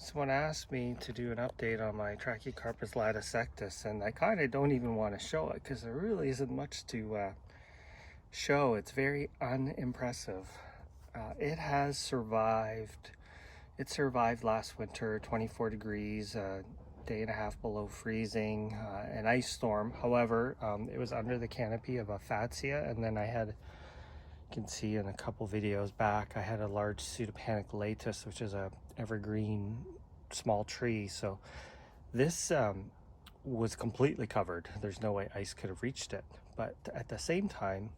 Someone asked me to do an update on my Trachycarpus latisectus, and I kind of don't even want to show it because there really isn't much to show. It's very unimpressive. It has survived. It survived last winter, 24 degrees, day and a half below freezing, an ice storm. However, it was under the canopy of a Fatsia, and then I had, you can see in a couple videos back, I had a large Pseudopanic latus, which is a evergreen small tree. So this was completely covered. There's no way ice could have reached it. But at the same time,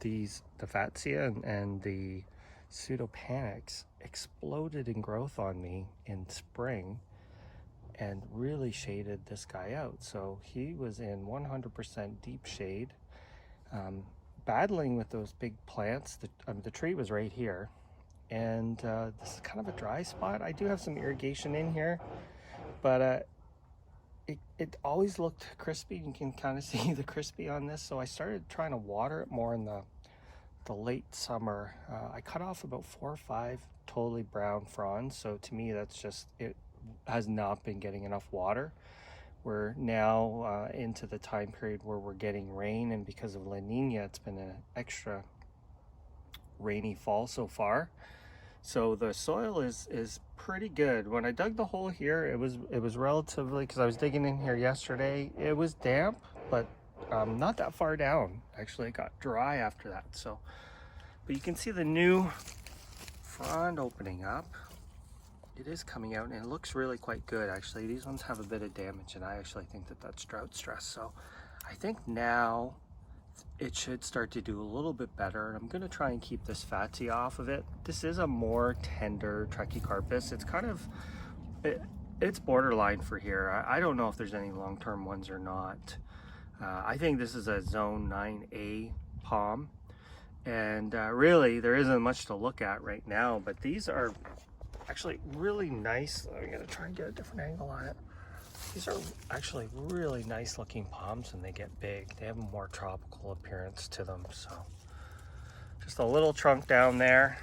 the Fatsia and the Pseudopanics exploded in growth on me in spring and really shaded this guy out. So he was in 100% deep shade, battling with those big plants. The tree was right here, and this is kind of a dry spot. I do have some irrigation in here, but it always looked crispy. You can kind of see the crispy on this, so I started trying to water it more in the late summer. I cut off about 4 or 5 totally brown fronds, so to me that's just, it has not been getting enough water. We're now into the time period where we're getting rain, and because of La Nina, it's been an extra rainy fall so far. So the soil is pretty good. When I dug the hole here, it was relatively, because I was digging in here yesterday, it was damp, but not that far down. Actually, it got dry after that. So, but you can see the new frond opening up. It is coming out, and it looks really quite good. Actually, these ones have a bit of damage, and I actually think that that's drought stress. So I think now it should start to do a little bit better. And I'm going to try and keep this Fatsia off of it. This is a more tender Trachycarpus. It's kind of, it's borderline for here. I don't know if there's any long-term ones or not. I think this is a zone 9A palm, and really there isn't much to look at right now, but these are actually really nice. I'm gonna try and get a different angle on it. These are actually really nice looking palms when they get big. They have a more tropical appearance to them. So just a little trunk down there.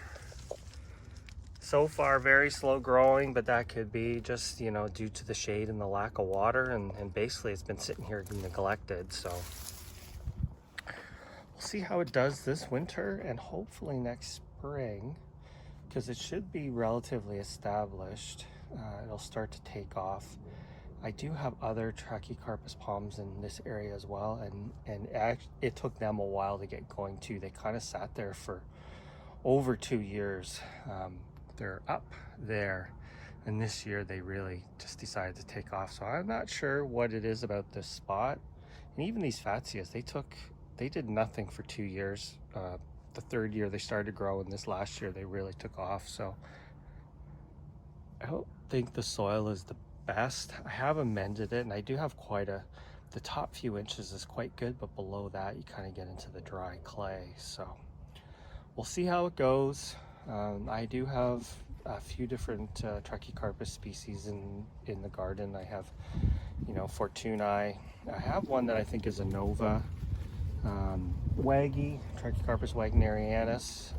So far very slow growing, but that could be just, you know, due to the shade and the lack of water, and basically it's been sitting here neglected. So we'll see how it does this winter, and hopefully next spring, because it should be relatively established, it'll start to take off. I do have other Trachycarpus palms in this area as well, and it took them a while to get going too. They kind of sat there for over 2 years. They're up there, and this year they really just decided to take off. So I'm not sure what it is about this spot. And even these Fatsias, they did nothing for 2 years. The 3rd year they started to grow, and this last year they really took off. So I don't think the soil is the best. I have amended it, and I do have the top few inches is quite good, but below that you kind of get into the dry clay. So we'll see how it goes. I do have a few different Trachycarpus species in the garden. I have, you know, Fortunae. I have one that I think is a Nova. Waggy, Trachycarpus wagnerianus,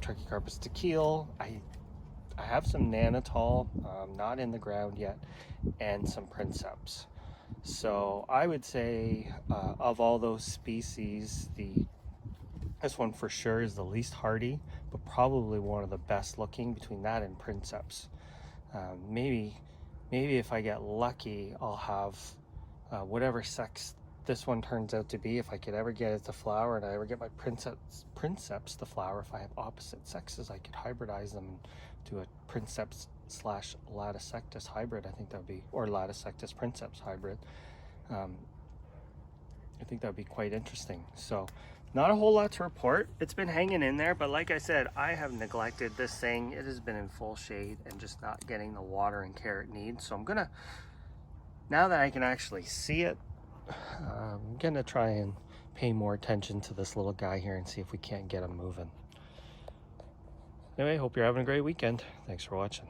Trachycarpus tequil. I have some Nanotol, not in the ground yet, and some Princeps. So I would say of all those species, this one for sure is the least hardy, but probably one of the best looking between that and Princeps. Maybe if I get lucky, I'll have whatever sex this one turns out to be. If I could ever get it to flower, and I ever get my Princeps to flower, if I have opposite sexes, I could hybridize them and do a Princeps / Latisectus hybrid. I think that would be, or Latisectus Princeps hybrid. I think that would be quite interesting. So not a whole lot to report. It's been hanging in there, but like I said, I have neglected this thing. It has been in full shade and just not getting the water and care it needs. So I'm gonna, now that I can actually see it, I'm gonna try and pay more attention to this little guy here and see if we can't get him moving. Anyway, hope you're having a great weekend. Thanks for watching.